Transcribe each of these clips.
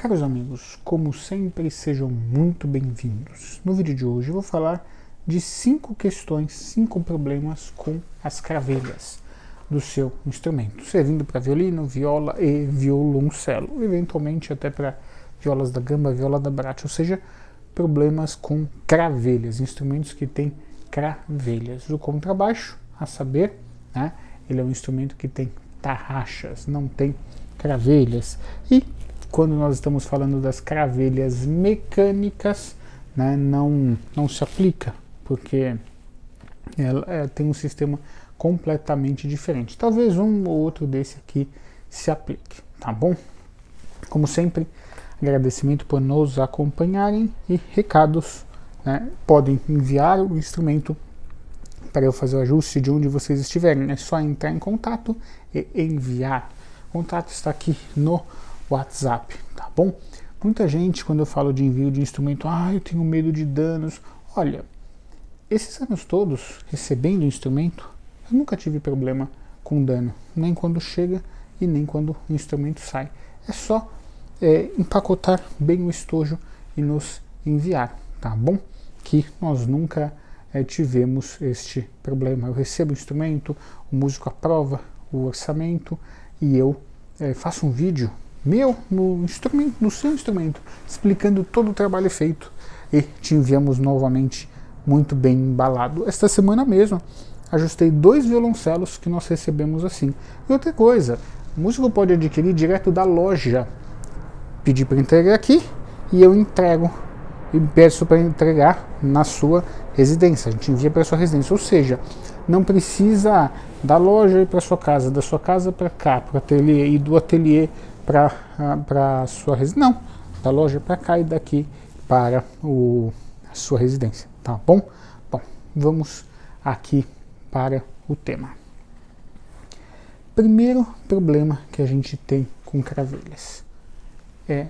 Caros amigos, como sempre, sejam muito bem-vindos. No vídeo de hoje eu vou falar de 5 questões, 5 problemas com as cravelhas do seu instrumento, servindo para violino, viola e violoncelo, eventualmente até para violas da gamba, viola da bratta, ou seja, problemas com cravelhas, instrumentos que têm cravelhas. O contrabaixo, a saber, né, ele é um instrumento que tem tarraxas, não tem cravelhas. E quando nós estamos falando das cravelhas mecânicas, né, não se aplica, porque ela tem um sistema completamente diferente. Talvez um ou outro desse aqui se aplique, tá bom? Como sempre, agradecimento por nos acompanharem e recados, né, podem enviar o instrumento para eu fazer o ajuste de onde vocês estiverem. É só entrar em contato e enviar. O contato está aqui no WhatsApp, tá bom? Muita gente, quando eu falo de envio de instrumento, eu tenho medo de danos. Olha, esses anos todos recebendo o instrumento, eu nunca tive problema com dano, nem quando chega e nem quando o instrumento sai. É só empacotar bem o estojo e nos enviar, tá bom? Que nós nunca tivemos este problema. Eu recebo o instrumento, o músico aprova o orçamento e eu faço um vídeo meu no seu instrumento, explicando todo o trabalho feito e te enviamos novamente muito bem embalado. Esta semana mesmo ajustei 2 violoncelos que nós recebemos assim. E outra coisa, o músico pode adquirir direto da loja, pedir para entregar aqui e eu entrego e peço para entregar na sua residência. A gente envia para sua residência, ou seja, não precisa da loja ir para sua casa, da sua casa para cá, para o ateliê, e do ateliê para a sua residência. Não, da loja para cá e daqui para a sua residência, tá bom? Bom, vamos aqui para o tema. Primeiro problema que a gente tem com cravelhas é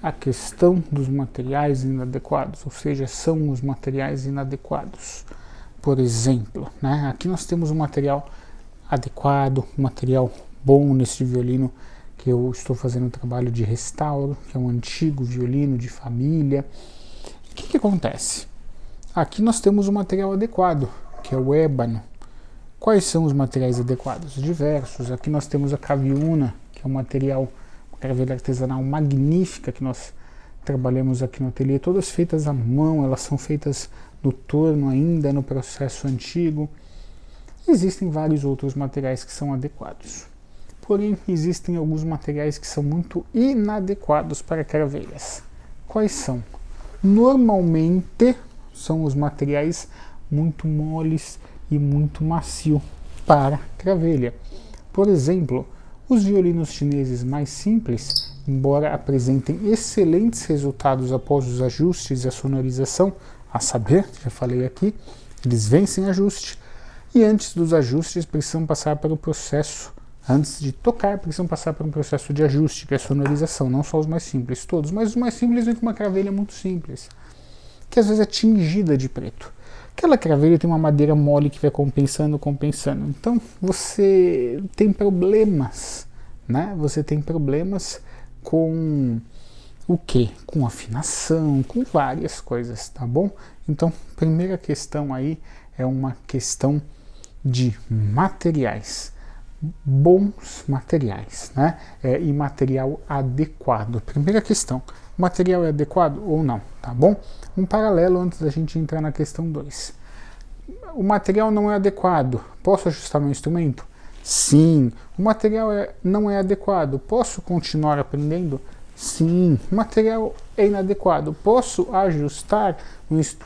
a questão dos materiais inadequados, ou seja, são os materiais inadequados. Por exemplo, né, aqui nós temos um material adequado, um material bom nesse violino que eu estou fazendo um trabalho de restauro, que é um antigo violino de família. O que acontece? Aqui nós temos um material adequado, que é o ébano. Quais são os materiais adequados? Diversos. Aqui nós temos a caviúna, que é um material, uma cravelha artesanal magnífica que nós trabalhamos aqui no ateliê, todas feitas à mão, elas são feitas no torno ainda, no processo antigo. Existem vários outros materiais que são adequados. Porém, existem alguns materiais que são muito inadequados para cravelhas. Quais são? Normalmente são os materiais muito moles e muito macio para cravelha. Por exemplo, os violinos chineses mais simples, embora apresentem excelentes resultados após os ajustes e a sonorização, a saber, já falei aqui, eles vencem ajuste e antes dos ajustes precisam passar para o processo, antes de tocar, precisam passar por um processo de ajuste, que é a sonorização, não só os mais simples, todos, mas os mais simples vêm com uma cravelha muito simples, que às vezes é tingida de preto. Aquela cravelha tem uma madeira mole que vai compensando, então você tem problemas, né? Você tem problemas com o quê? Com afinação, com várias coisas, tá bom? Então, primeira questão aí é uma questão de materiais. Bons materiais, né? E material adequado. Primeira questão, o material é adequado ou não, tá bom? Um paralelo antes da gente entrar na questão 2. O material não é adequado, posso ajustar meu instrumento? Sim. O material não é adequado, posso continuar aprendendo? Sim. O material é inadequado, posso ajustar?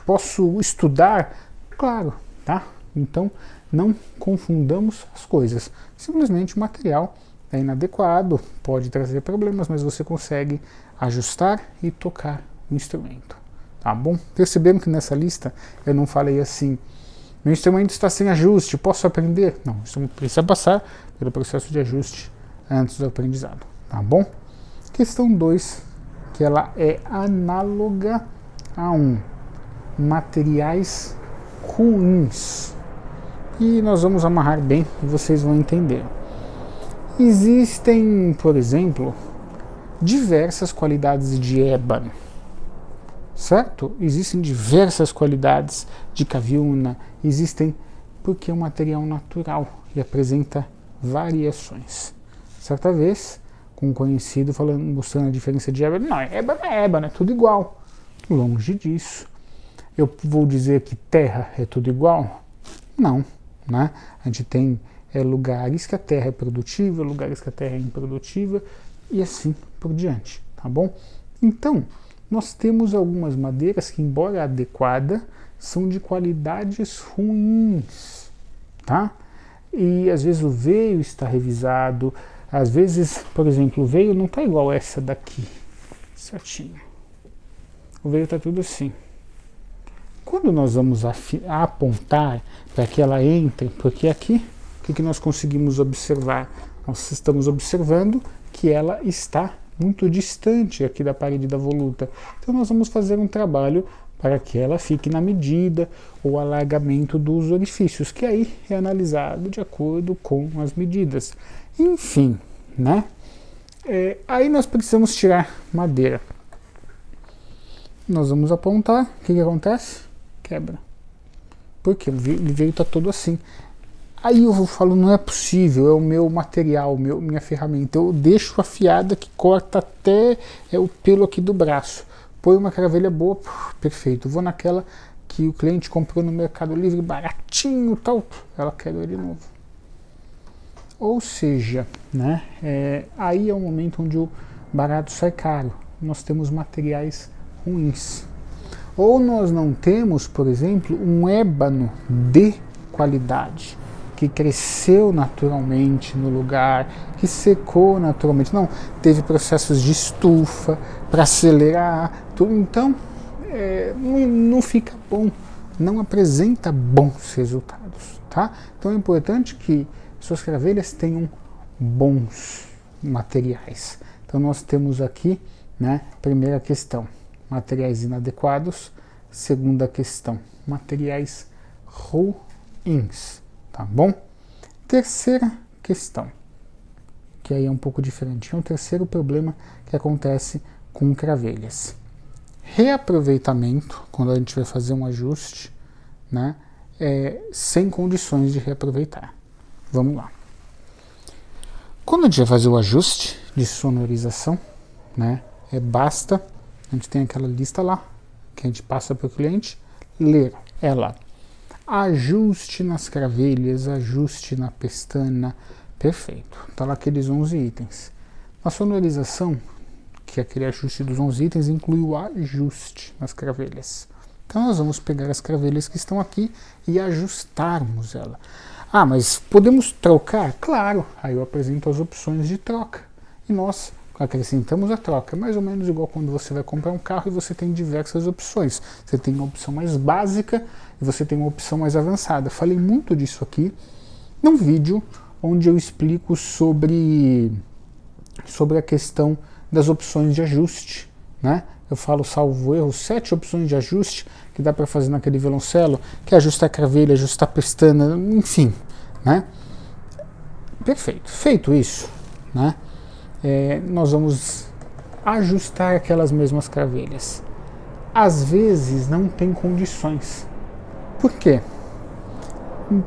Posso estudar? Claro, tá? Então, não confundamos as coisas. Simplesmente o material é inadequado, pode trazer problemas, mas você consegue ajustar e tocar o instrumento, tá bom? Percebendo que nessa lista eu não falei assim, meu instrumento está sem ajuste, posso aprender? Não, o instrumento precisa passar pelo processo de ajuste antes do aprendizado, tá bom? Questão 2, que ela é análoga a materiais ruins. E nós vamos amarrar bem e vocês vão entender. Existem, por exemplo, diversas qualidades de ébano, certo? Existem diversas qualidades de caviúna, existem porque é um material natural e apresenta variações. Certa vez, com um conhecido falando, mostrando a diferença de ébano, não, ébano, é tudo igual. Longe disso. Eu vou dizer que terra é tudo igual? Não, né? A gente tem lugares que a terra é produtiva, lugares que a terra é improdutiva e assim por diante, tá bom? Então, nós temos algumas madeiras que, embora adequada, são de qualidades ruins, tá? E às vezes o veio está revisado, às vezes, por exemplo, o veio não está igual essa daqui, certinho. O veio está tudo assim. Quando nós vamos apontar para que ela entre, porque aqui, o que nós conseguimos observar? Nós estamos observando que ela está muito distante aqui da parede da voluta. Então nós vamos fazer um trabalho para que ela fique na medida ou alargamento dos orifícios, que aí é analisado de acordo com as medidas. Enfim, né? Aí nós precisamos tirar madeira. Nós vamos apontar, o que acontece? Quebra. Por quê? O veio está todo assim. Aí eu falo, não é possível, é o meu material, minha ferramenta. Eu deixo afiada que corta até o pelo aqui do braço. Põe uma cravelha boa, perfeito. Vou naquela que o cliente comprou no Mercado Livre, baratinho, tal, ela quebra de novo. Ou seja, né, aí é o momento onde o barato sai caro. Nós temos materiais ruins. Ou nós não temos, por exemplo, um ébano de qualidade, que cresceu naturalmente no lugar, que secou naturalmente. Não, teve processos de estufa para acelerar tudo. Então, não fica bom, não apresenta bons resultados, tá? Então é importante que suas cravelhas tenham bons materiais. Então nós temos aqui, né, primeira questão, materiais inadequados. Segunda questão, materiais ruins, tá bom? Terceira questão, que aí é um pouco diferente, é um terceiro problema que acontece com cravelhas. Reaproveitamento, quando a gente vai fazer um ajuste, né, sem condições de reaproveitar. Vamos lá. Quando a gente vai fazer o ajuste de sonorização, né, basta, a gente tem aquela lista lá, que a gente passa para o cliente, ler ela. Ajuste nas cravelhas, ajuste na pestana, perfeito. Está lá aqueles 11 itens. Na sonorização, que é aquele ajuste dos 11 itens, inclui o ajuste nas cravelhas. Então nós vamos pegar as cravelhas que estão aqui e ajustarmos ela. Ah, mas podemos trocar? Claro, aí eu apresento as opções de troca. E nós acrescentamos a troca, mais ou menos igual quando você vai comprar um carro e você tem diversas opções. Você tem uma opção mais básica e você tem uma opção mais avançada. Falei muito disso aqui num vídeo onde eu explico sobre a questão das opções de ajuste, né? Eu falo, salvo erro, 7 opções de ajuste que dá para fazer naquele violoncelo, que é ajustar a cravelha, ajustar a pestana, enfim, né? Perfeito. Feito isso, né? Nós vamos ajustar aquelas mesmas cravelhas. Às vezes não tem condições. Por quê?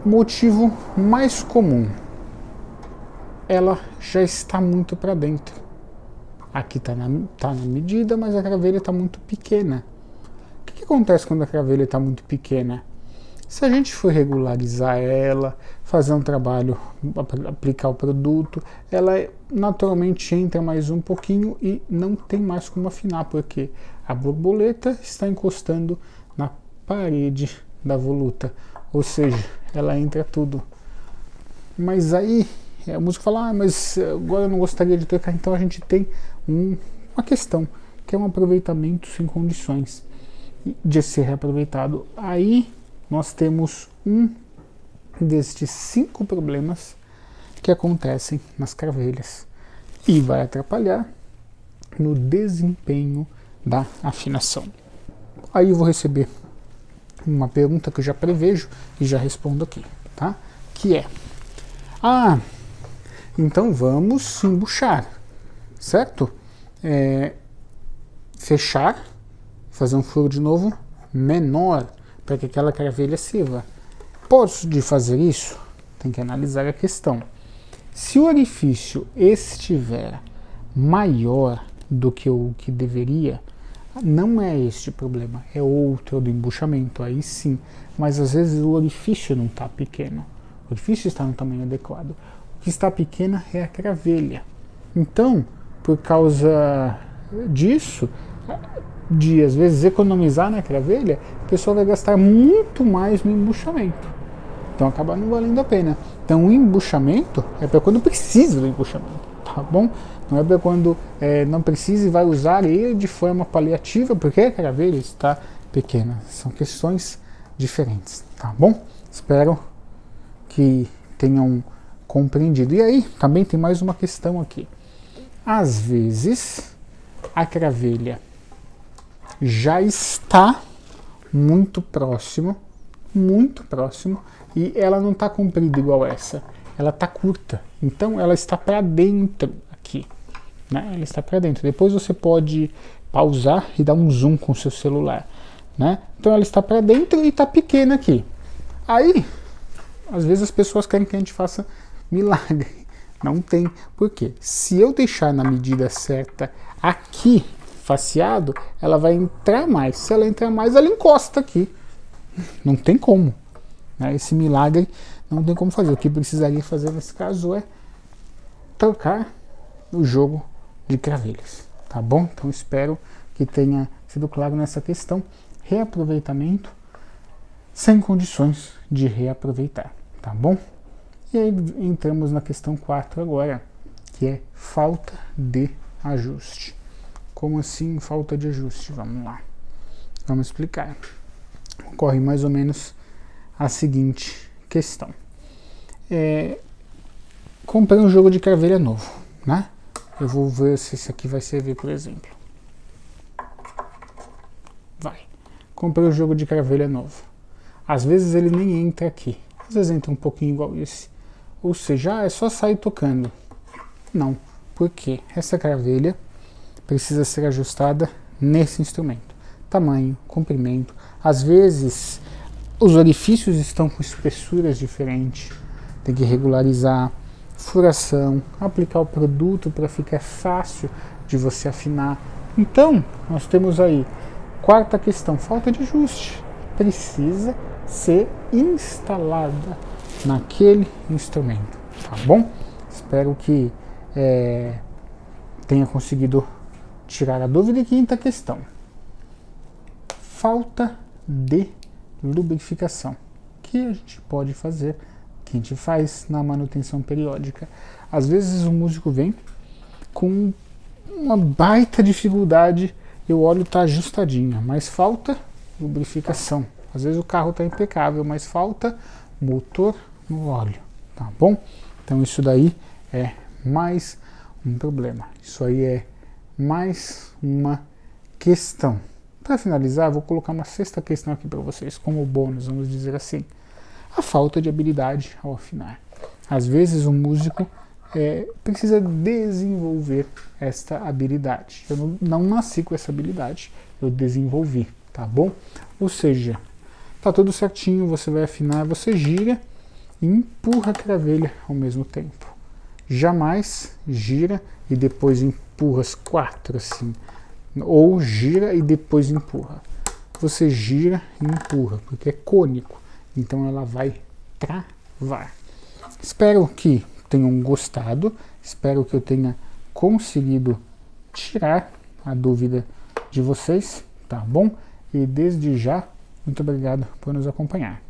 Motivo mais comum. Ela já está muito para dentro. Aqui está na medida, mas a cravelha está muito pequena. O que acontece quando a cravelha está muito pequena? Se a gente for regularizar ela, fazer um trabalho, aplicar o produto, ela naturalmente entra mais um pouquinho e não tem mais como afinar, porque a borboleta está encostando na parede da voluta, ou seja, ela entra tudo. Mas aí a música fala, mas agora eu não gostaria de trocar, então a gente tem uma questão, que é um aproveitamento sem condições de ser reaproveitado. Aí nós temos um destes 5 problemas que acontecem nas cravelhas e vai atrapalhar no desempenho da afinação. Aí eu vou receber uma pergunta que eu já prevejo e já respondo aqui, tá? Que é, então vamos embuchar, certo? fechar, fazer um furo de novo menor, para que aquela cravelha sirva. Posso de fazer isso? Tem que analisar a questão. Se o orifício estiver maior do que o que deveria, não é este o problema, é outro do embuchamento, aí sim. Mas às vezes o orifício não está pequeno, o orifício está no tamanho adequado. O que está pequena é a cravelha. Então, por causa disso, de às vezes economizar na cravelha, a pessoa vai gastar muito mais no embuchamento. Então acaba não valendo a pena. Então o embuchamento é para quando precisa do embuchamento, tá bom? Não é para quando não precisa e vai usar ele de forma paliativa, porque a cravelha está pequena. São questões diferentes, tá bom? Espero que tenham compreendido. E aí, também tem mais uma questão aqui. Às vezes, a cravelha já está muito próximo, e ela não está comprida igual essa. Ela está curta. Então, ela está para dentro aqui. Né? Ela está para dentro. Depois você pode pausar e dar um zoom com o seu celular. Né? Então, ela está para dentro e está pequena aqui. Aí, às vezes as pessoas querem que a gente faça milagre. Não tem. Por quê? Se eu deixar na medida certa aqui, faceado, ela vai entrar mais. Se ela entrar mais, ela encosta aqui. Não tem como. Né? Esse milagre não tem como fazer. O que precisaria fazer nesse caso é trocar o jogo de cravelhas. Tá bom? Então espero que tenha sido claro nessa questão. Reaproveitamento sem condições de reaproveitar. Tá bom? E aí entramos na questão 4 agora, que é falta de ajuste. Como assim falta de ajuste? Vamos lá. Vamos explicar. Ocorre mais ou menos a seguinte questão. Comprei um jogo de cravelha novo, né? Eu vou ver se esse aqui vai servir, por exemplo. Vai. Comprei um jogo de cravelha novo. Às vezes ele nem entra aqui. Às vezes entra um pouquinho igual esse. Ou seja, é só sair tocando. Não. Por quê? Essa cravelha precisa ser ajustada nesse instrumento. Tamanho, comprimento. Às vezes os orifícios estão com espessuras diferentes. Tem que regularizar. Furação. Aplicar o produto para ficar fácil de você afinar. Então, nós temos aí. Quarta questão. Falta de ajuste. Precisa ser instalada naquele instrumento, tá bom? Espero que tenha conseguido tirar a dúvida. E quinta questão, falta de lubrificação. O que a gente pode fazer, que a gente faz na manutenção periódica? Às vezes o músico vem com uma baita dificuldade e o óleo está ajustadinho, mas falta lubrificação. Às vezes o carro está impecável, mas falta motor no óleo, tá bom? Então isso daí é mais um problema. Isso aí é mais uma questão. Para finalizar, vou colocar uma sexta questão aqui para vocês, como bônus, vamos dizer assim. A falta de habilidade ao afinar. Às vezes o músico precisa desenvolver esta habilidade. Eu não nasci com essa habilidade, eu desenvolvi, tá bom? Ou seja, tá tudo certinho, você vai afinar, você gira e empurra a cravelha ao mesmo tempo. Jamais gira e depois empurra as quatro assim, ou gira e depois empurra. Você gira e empurra, porque é cônico, então ela vai travar. Espero que tenham gostado, espero que eu tenha conseguido tirar a dúvida de vocês, tá bom? E desde já, muito obrigado por nos acompanhar.